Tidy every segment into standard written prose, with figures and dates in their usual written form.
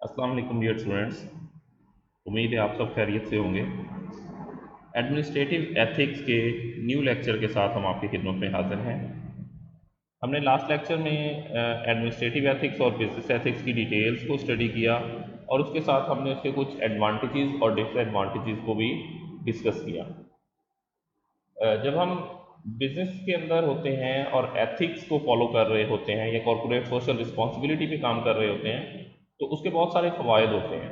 अस्सलाम वालेकुम dear students. उम्मीद है आप सब खैरियत से होंगे। एडमिनिस्ट्रेटिव एथिक्स के न्यू लेक्चर के साथ हम आपकी खिदमत में हाजिर हैं। हमने लास्ट लेक्चर में एडमिनिस्ट्रेटिव एथिक्स और बिजनेस एथिक्स की डिटेल्स को स्टडी किया और उसके साथ हमने उसके कुछ एडवांटेजेस और डिसएडवांटेजेस को भी डिस्कस किया। जब हम बिजनेस के अंदर होते हैं और एथिक्स को फॉलो कर रहे होते हैं या कॉर्पोरेट सोशल रिस्पॉन्सिबिलिटी पे काम कर रहे होते हैं तो उसके बहुत सारे फ़वाइद होते हैं,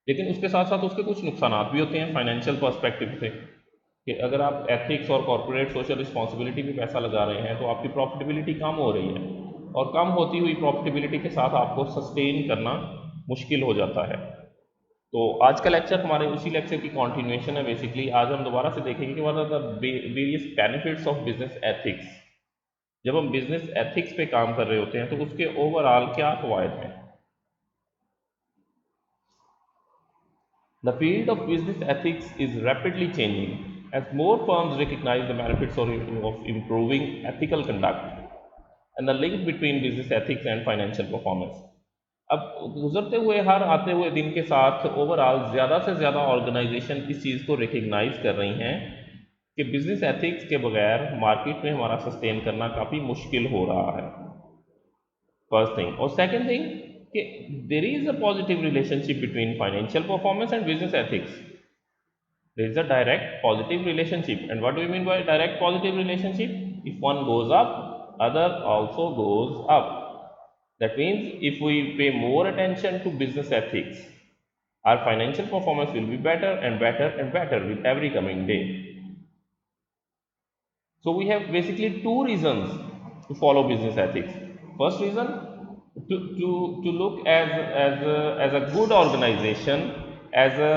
लेकिन उसके साथ साथ उसके कुछ नुकसान भी होते हैं फाइनेंशियल पर्सपेक्टिव से कि अगर आप एथिक्स और कॉर्पोरेट सोशल रिस्पॉन्सिबिलिटी में पैसा लगा रहे हैं तो आपकी प्रॉफिटेबिलिटी कम हो रही है और कम होती हुई प्रॉफिटेबिलिटी के साथ आपको सस्टेन करना मुश्किल हो जाता है। तो आज का लेक्चर हमारे उसी लेक्चर की कॉन्टिन्यूएशन है। बेसिकली आज हम दोबारा से देखेंगे कि what are the various benefits of business ethics. जब हम बिजनेस एथिक्स पे काम कर रहे होते हैं तो उसके ओवरऑल क्या फ़वाइद हैं। The field of business ethics is rapidly changing as more firms recognize the benefits of improving ethical conduct and the link between business ethics and financial performance. अब गुजरते हुए हर आते हुए दिन के साथ ओवरऑल ज़्यादा से ज़्यादा ऑर्गेनाइजेशन इस चीज़ को रिकग्नाइज कर रही हैं कि बिजनेस एथिक्स के बगैर मार्केट में हमारा सस्टेन करना काफ़ी मुश्किल हो रहा है। First thing. और सेकंड थिंग कि there is a positive relationship between financial performance and business ethics. There is a direct positive relationship. And what do you mean by direct positive relationship? If one goes up, other also goes up. That means if we pay more attention to business ethics, our financial performance will be better and better and better with every coming day. So we have basically two reasons to follow business ethics. First reason, to look as a good organization, as a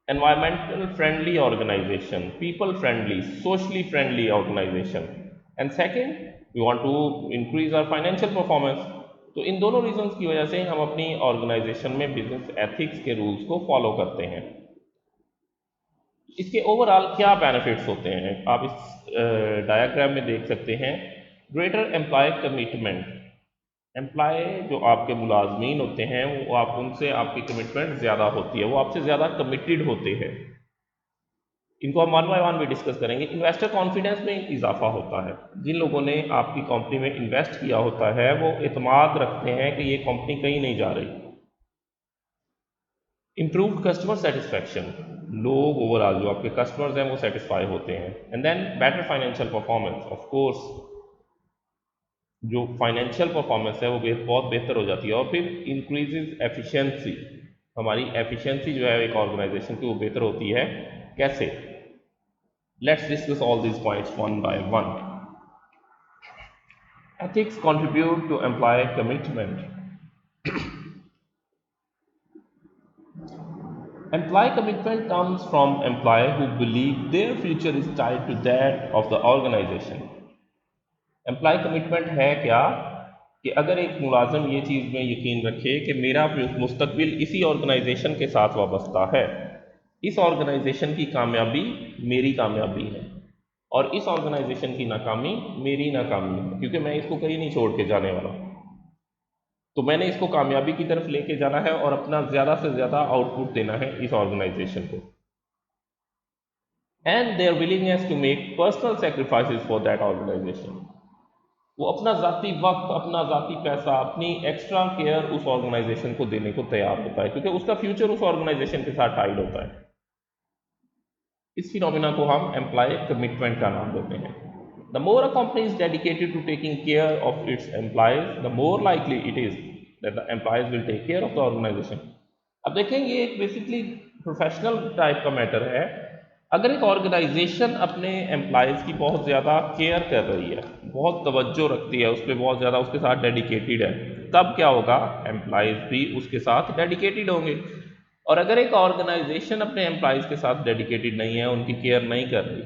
environmental friendly organization, people friendly, socially friendly organization. And second, we want to increase our financial performance. तो इन दोनों reasons की वजह से हम अपनी organisation में business ethics के rules को फॉलो करते हैं। इसके ओवरऑल क्या बेनिफिट्स होते हैं आप इस डायग्राम में देख सकते हैं। Greater employ commitment. एम्प्लॉय जो आपके मुलाजमीन होते हैं वो आप उनसे आपकी कमिटमेंट ज़्यादा होती है, वो आपसे ज़्यादा कमिटेड होते हैं। इनको हम वन बाय वन भी डिस्कस करेंगे। इन्वेस्टर कॉन्फिडेंस में इजाफा होता है। जिन लोगों ने आपकी कंपनी में इन्वेस्ट किया होता है वो इतमाद रखते हैं कि ये कंपनी कहीं नहीं जा रही। इम्प्रूव्ड कस्टमर सेटिस्फैक्शन, लोग ओवरऑल जो आपके कस्टमर्स हैं वो सेटिस्फाई होते हैं। And then better financial performance, of course जो फाइनेंशियल परफॉर्मेंस है वो बहुत बेहतर हो जाती है। और फिर इंक्रीजेज एफिशिएंसी, हमारी एफिशिएंसी जो है एक ऑर्गेनाइजेशन की वो बेहतर होती है। कैसे? Let's discuss all these points one by one. Ethics contribute to employ commitment. Employee commitment comes from employees who believe their future is tied to that of the organization. Employ commitment है क्या कि अगर एक मुलाजिम ये चीज़ में यकीन रखे कि मेरा मुस्तकबिल इसी ऑर्गेनाइजेशन के साथ वाबस्ता है, इस ऑर्गेनाइजेशन की कामयाबी मेरी कामयाबी है और इस ऑर्गेनाइजेशन की नाकामी मेरी नाकामी है, क्योंकि मैं इसको कहीं नहीं छोड़ के जाने वाला, तो मैंने इसको कामयाबी की तरफ लेके जाना है और अपना ज़्यादा से ज़्यादा आउटपुट देना है इस ऑर्गेनाइजेशन को। And their willingness to make personal sacrifices for that organization, वो अपना ज़ाती वक्त, अपना ज़ाती पैसा, अपनी एक्स्ट्रा केयर उस ऑर्गेनाइजेशन को देने को तैयार होता है, क्योंकि उसका फ्यूचर उस ऑर्गेनाइजेशन के साथ टाइड होता है। इस फिनोमिना को हम एम्प्लॉय कमिटमेंट का नाम देते हैं। The more a company is dedicated to taking care of its employees, the more likely it is that the employees will take care of the organization. अब देखें, ये एक बेसिकली प्रोफेशनल टाइप का matter है। अगर एक ऑर्गेनाइजेशन अपने employees की बहुत ज़्यादा केयर कर रही है, बहुत तवज्जो रखती है उस पर, बहुत ज़्यादा उसके साथ डेडिकेटेड है, तब क्या होगा, एम्प्लॉयज़ भी उसके साथ डेडिकेटेड होंगे। और अगर एक ऑर्गेनाइजेशन अपने एम्प्लॉयज़ के साथ डेडिकेटेड नहीं है, उनकी केयर नहीं कर रही,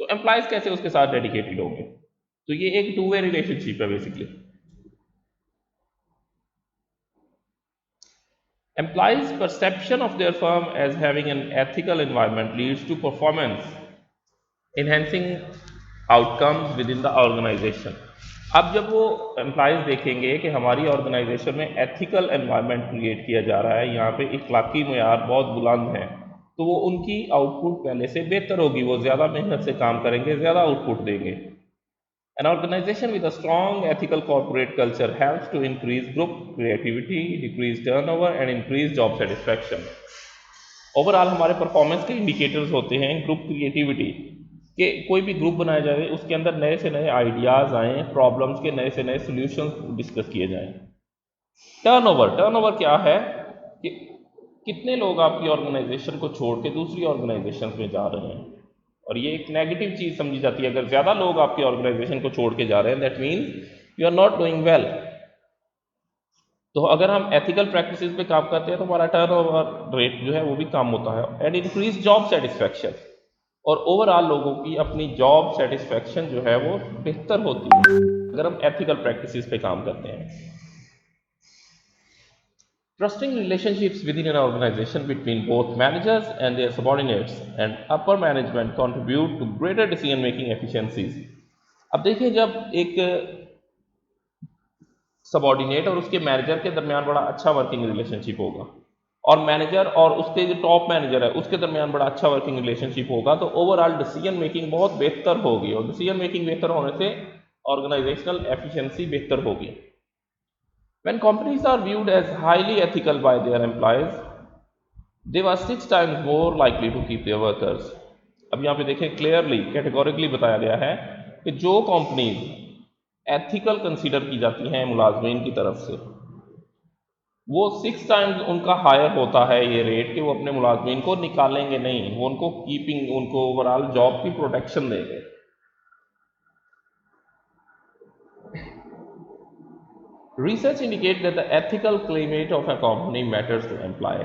तो एम्प्लॉयज़ कैसे उसके साथ डेडिकेटेड होंगे? तो ये एक टू वे रिलेशनशिप है basically. Employees' perception of their firm as having an ethical environment leads to performance enhancing outcomes within the organization. अब जब वो एम्प्लॉयज़ देखेंगे कि हमारी ऑर्गेनाइजेशन में एथिकल एनवायरनमेंट क्रिएट किया जा रहा है, यहाँ पे इखलाकी मयार बहुत बुलंद हैं, तो वो उनकी आउटपुट पहले से बेहतर होगी, वो ज़्यादा मेहनत से काम करेंगे, ज़्यादा आउटपुट देंगे। An organization with a strong ethical corporate culture helps to increase group creativity, decrease turnover and increase job satisfaction. Overall हमारे परफॉर्मेंस के इंडिकेटर्स होते हैं ग्रुप क्रिएटिविटी कि कोई भी ग्रुप बनाया जाए उसके अंदर नए से नए आइडियाज़ आएँ, प्रॉब्लम्स के नए से नए सॉल्यूशंस डिस्कस किए जाएँ। टर्नओवर क्या है कि कितने लोग आपकी ऑर्गेनाइजेशन को छोड़ के दूसरी ऑर्गेनाइजेशन में जा रहे हैं, और ये एक नेगेटिव चीज़ समझी जाती है। अगर ज़्यादा लोग आपकी ऑर्गेनाइजेशन को छोड़ के जा रहे हैं that means you are not doing well. तो अगर हम एथिकल प्रैक्टिसेस पे काम करते हैं तो हमारा टर्नओवर रेट जो है वो भी कम होता है एंड इंक्रीज जॉब सेटिस्फैक्शन, और ओवरऑल लोगों की अपनी जॉब सेटिस्फैक्शन जो है वो बेहतर होती है अगर हम एथिकल प्रैक्टिसेस पे काम करते हैं। Trusting relationships within an organization between both managers and their subordinates and upper management contribute to greater decision making efficiencies. अब देखिए, जब एक सबॉर्डिनेट और उसके मैनेजर के दरमियान बड़ा अच्छा वर्किंग रिलेशनशिप होगा, और मैनेजर और उसके जो टॉप मैनेजर है उसके दरमियान बड़ा अच्छा वर्किंग रिलेशनशिप होगा, तो ओवरऑल डिसीजन मेकिंग बहुत बेहतर होगी, और डिसीजन मेकिंग बेहतर होने से ऑर्गेनाइजेशनल एफिशिएंसी बेहतर होगी। When companies are viewed as highly ethical by their employees, they were 6 times more likely to keep their workers. अब यहाँ पे देखें, क्लियरली कैटेगोरिकली बताया गया है कि जो कंपनीज एथिकल कंसीडर की जाती हैं मुलाजमीन की तरफ से, वो 6 टाइम्स उनका हायर होता है ये रेट कि वो अपने मुलाजमीन को निकालेंगे नहीं, वो उनको कीपिंग, उनको ओवरऑल जॉब की प्रोटेक्शन देंगे। Research indicates that the ethical climate of a company matters to employee.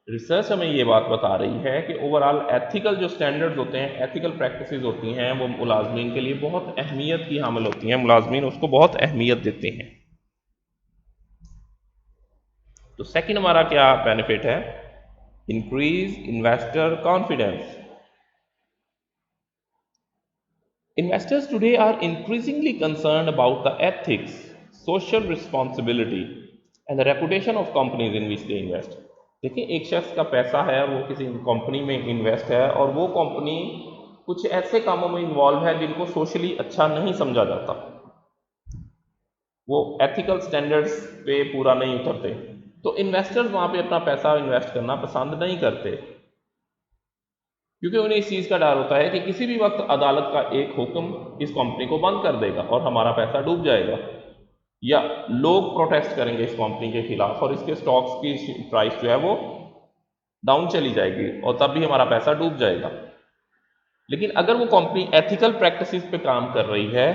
Research हमें ये बात बता रही है कि ओवरऑल एथिकल जो स्टैंडर्ड्स होते हैं, एथिकल प्रैक्टिसेस होती हैं, वो मुलाजमीन के लिए बहुत अहमियत की हामिल होती हैं, मुलाजमीन उसको बहुत अहमियत देते हैं। तो सेकंड हमारा क्या बेनिफिट है? Increase investor confidence. Investors today are increasingly concerned about the ethics, social responsibility and the reputation of companies in which they invest. देखिए, एक शख्स का पैसा है, वो किसी कंपनी में इन्वेस्ट है, और वो कंपनी कुछ ऐसे कामों में इन्वॉल्व है जिनको सोशली अच्छा नहीं समझा जाता, वो एथिकल स्टैंडर्ड्स पे पूरा नहीं उतरते, तो इन्वेस्टर्स वहाँ पे अपना पैसा इन्वेस्ट करना पसंद नहीं करते, क्योंकि उन्हें इस चीज़ का डर होता है कि किसी भी वक्त अदालत का एक हुक्म इस कंपनी को बंद कर देगा और हमारा पैसा डूब जाएगा, या लोग प्रोटेस्ट करेंगे इस कंपनी के खिलाफ और इसके स्टॉक्स की प्राइस जो है वो डाउन चली जाएगी और तब भी हमारा पैसा डूब जाएगा। लेकिन अगर वो कंपनी एथिकल प्रैक्टिसेस पे काम कर रही है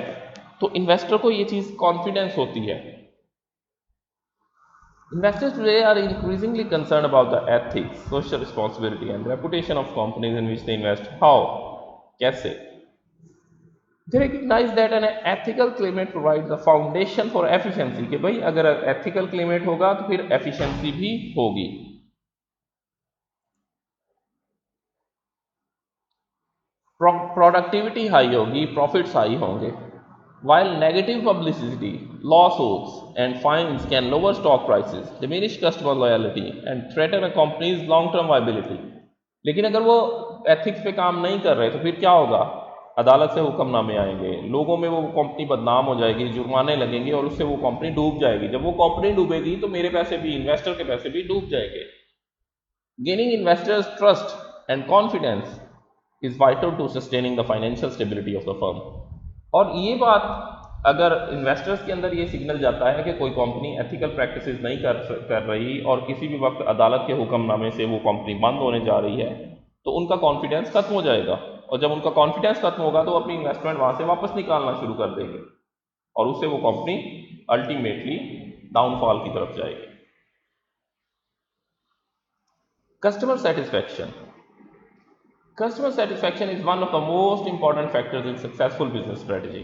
तो इन्वेस्टर को ये चीज़ कॉन्फिडेंस होती है। Investors today are increasingly concerned about the ethics, social responsibility and reputation of companies in which they invest. How? कैसे? They recognize that an ethical climate provides a foundation for efficiency, कि भाई अगर ethical climate होगा तो फिर efficiency भी होगी। Productivity high होगी, profits high होंगे। While negative publicity, lawsuits, and fines can lower stock prices, diminish customer loyalty, and threaten a company's long-term viability, लेकिन अगर वो एथिक्स पे काम नहीं कर रहे तो फिर क्या होगा? अदालत से हुक्मनामे आएंगे, लोगों में वो कंपनी बदनाम हो जाएगी, जुर्माने लगेंगे और उससे वो कंपनी डूब जाएगी। जब वो कंपनी डूबेगी तो मेरे पैसे भी, इन्वेस्टर के पैसे भी डूब जाएंगे। Gaining investors trust and confidence is vital to sustaining the financial stability of the firm. और ये बात अगर इन्वेस्टर्स के अंदर ये सिग्नल जाता है कि कोई कंपनी एथिकल प्रैक्टिसेस नहीं कर रही और किसी भी वक्त अदालत के हुक्मनामे से वो कंपनी बंद होने जा रही है, तो उनका कॉन्फिडेंस खत्म हो जाएगा, और जब उनका कॉन्फिडेंस खत्म होगा तो अपनी इन्वेस्टमेंट वहाँ से वापस निकालना शुरू कर देंगे और उससे वो कंपनी अल्टीमेटली डाउनफॉल की तरफ जाएगी। Customer satisfaction. Customer satisfaction is one of the most important factors in successful business strategy.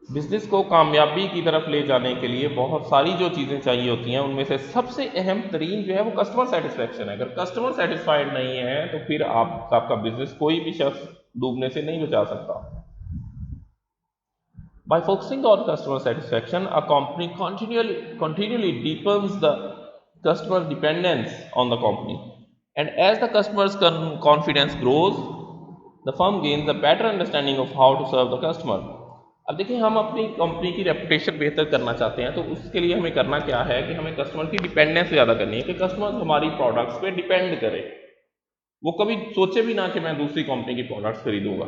Business को कामयाबी की तरफ ले जाने के लिए बहुत सारी जो चीज़ें चाहिए होती हैं, उनमें से सबसे अहम तरीन जो है वो कस्टमर सेटिस्फैक्शन है। अगर कस्टमर सेटिस्फाइड नहीं है तो फिर आपका बिजनेस, कोई भी शख्स डूबने से नहीं बचा सकता। By focusing on customer satisfaction, a company continually deepens the customer dependence on the company. And as the customer's confidence grows, the firm gains a better understanding of how to serve the customer. अब देखिए, हम अपनी company की reputation बेहतर करना चाहते हैं, तो उसके लिए हमें करना क्या है कि हमें कस्टमर की डिपेंडेंस ज़्यादा करनी है कि कस्टमर हमारी प्रोडक्ट्स पे डिपेंड करे, वो कभी सोचे भी ना कि मैं दूसरी कंपनी की प्रोडक्ट्स खरीदूंगा।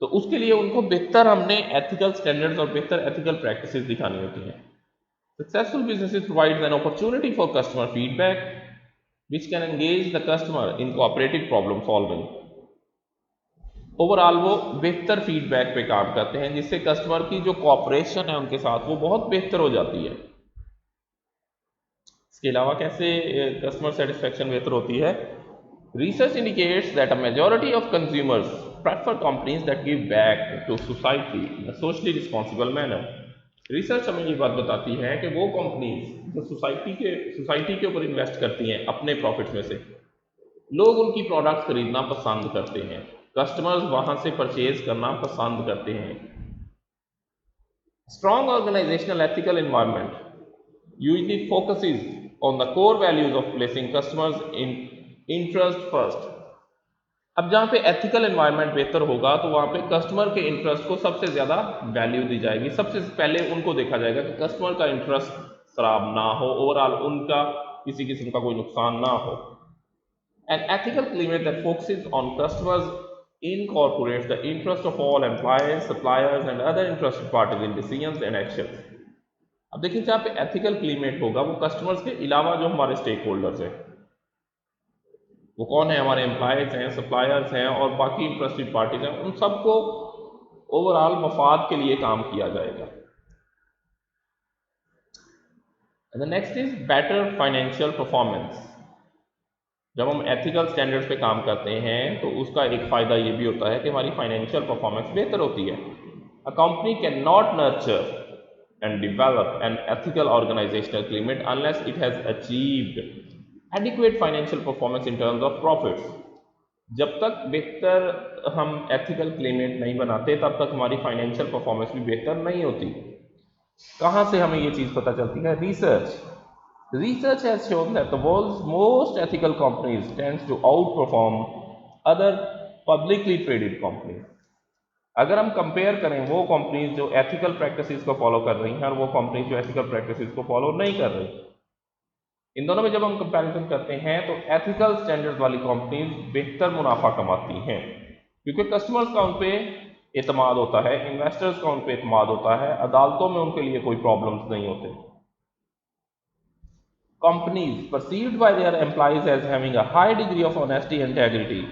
तो उसके लिए उनको बेहतर हमने एथिकल स्टैंडर्ड्स और बेहतर एथिकल प्रैक्टिसेस दिखानी होती हैं। Successful businesses provides an opportunity for customer feedback which can engage the customer in cooperative problem solving. Overall वो बेहतर फीडबैक पे काम करते हैं, जिससे कस्टमर की जो कोऑपरेशन है उनके साथ वो बहुत बेहतर हो जाती है। इसके अलावा कैसे कस्टमर सेटिस्फेक्शन बेहतर होती है? Research indicates that a majority of consumers prefer companies that give back to society in a socially responsible manner. Research हमें ये बात बताती है कि वो कंपनीज जो सोसाइटी के ऊपर इन्वेस्ट करती हैं अपने प्रॉफिट्स में से, लोग उनकी प्रोडक्ट्स खरीदना पसंद करते हैं, कस्टमर्स वहां से परचेज करना पसंद करते हैं। Strong organizational ethical environment usually focuses on the core values of placing customers in interest first. अब जहाँ पे एथिकल एनवायरनमेंट बेहतर होगा तो वहाँ पे कस्टमर के इंटरेस्ट को सबसे ज़्यादा वैल्यू दी जाएगी, सबसे पहले उनको देखा जाएगा कि कस्टमर का इंटरेस्ट खराब ना हो, ओवरऑल उनका किसी किस्म का कोई नुकसान ना हो। An ethical climate that focuses on customers incorporates the interest of all employees, suppliers and other interested parties in decisions and actions. अब देखिए, जहाँ पे एथिकल क्लाइमेट होगा वो कस्टमर्स के अलावा जो हमारे स्टेक होल्डर्स हैं, वो कौन है? हमारे एम्प्लॉयज हैं, सप्लायर्स हैं और बाकी इंटरेस्टेड पार्टीज हैं, उन सबको ओवरऑल मफाद के लिए काम किया जाएगा। The next is better financial performance. जब हम एथिकल स्टैंडर्ड्स पे काम करते हैं तो उसका एक फ़ायदा ये भी होता है कि हमारी फाइनेंशियल परफॉर्मेंस बेहतर होती है। A company can not nurture and develop an ethical organizational climate unless it has achieved adequate financial performance in terms of profits. जब तक बेहतर हम एथिकल क्लाइमेट नहीं बनाते तब तक हमारी फाइनेंशियल परफॉर्मेंस भी बेहतर नहीं होती। कहाँ से हमें ये चीज़ पता चलती है? Research has shown that the world's most ethical companies tends to outperform other publicly traded companies. अगर हम कंपेयर करें वो कंपनीज जो एथिकल प्रैक्टिसेस को फॉलो कर रही हैं और वो कंपनीज जो एथिकल प्रैक्टिसेस को फॉलो नहीं कर रही, इन दोनों में जब हम कंपैरिजन करते हैं तो एथिकल स्टैंडर्ड्स वाली कंपनीज बेहतर मुनाफा कमाती हैं, क्योंकि कस्टमर्स का उन पे एतमाद होता है, इन्वेस्टर्स का उन पे एतमाद होता है, अदालतों में उनके लिए कोई प्रॉब्लम्स नहीं होते। Companies perceived by their employees as having a high degree of honesty and integrity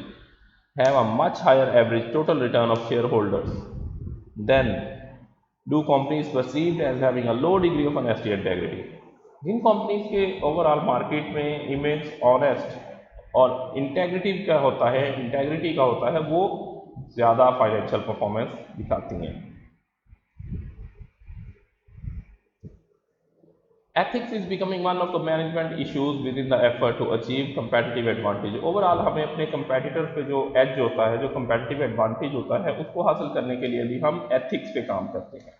have a much higher average total return of shareholders than do companies perceived as having a low degree of honesty and integrity. जिन companies के overall market में image honest और integrity का होता है वो ज़्यादा financial performance दिखाती हैं। Ethics is becoming one of the management issues within the effort to achieve competitive advantage. Overall हमें अपने कंपेटिटर पे जो एज होता है, जो कंपेटिटिव एडवांटेज होता है, उसको हासिल करने के लिए भी हम एथिक्स पे काम करते हैं।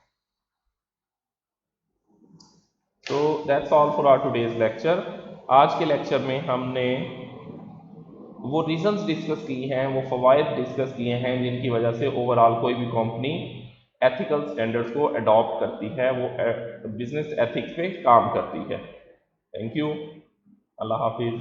तो that's all for our today's lecture. आज के लेक्चर में हमने वो रीजंस डिस्कस की हैं, वो फ़वाइद डिस्कस किए हैं जिनकी वजह से ओवरऑल कोई भी कंपनी एथिकल स्टैंडर्ड्स को अडॉप्ट करती है, वो बिजनेस एथिक्स पे काम करती है। Thank you. अल्लाह हाफिज़।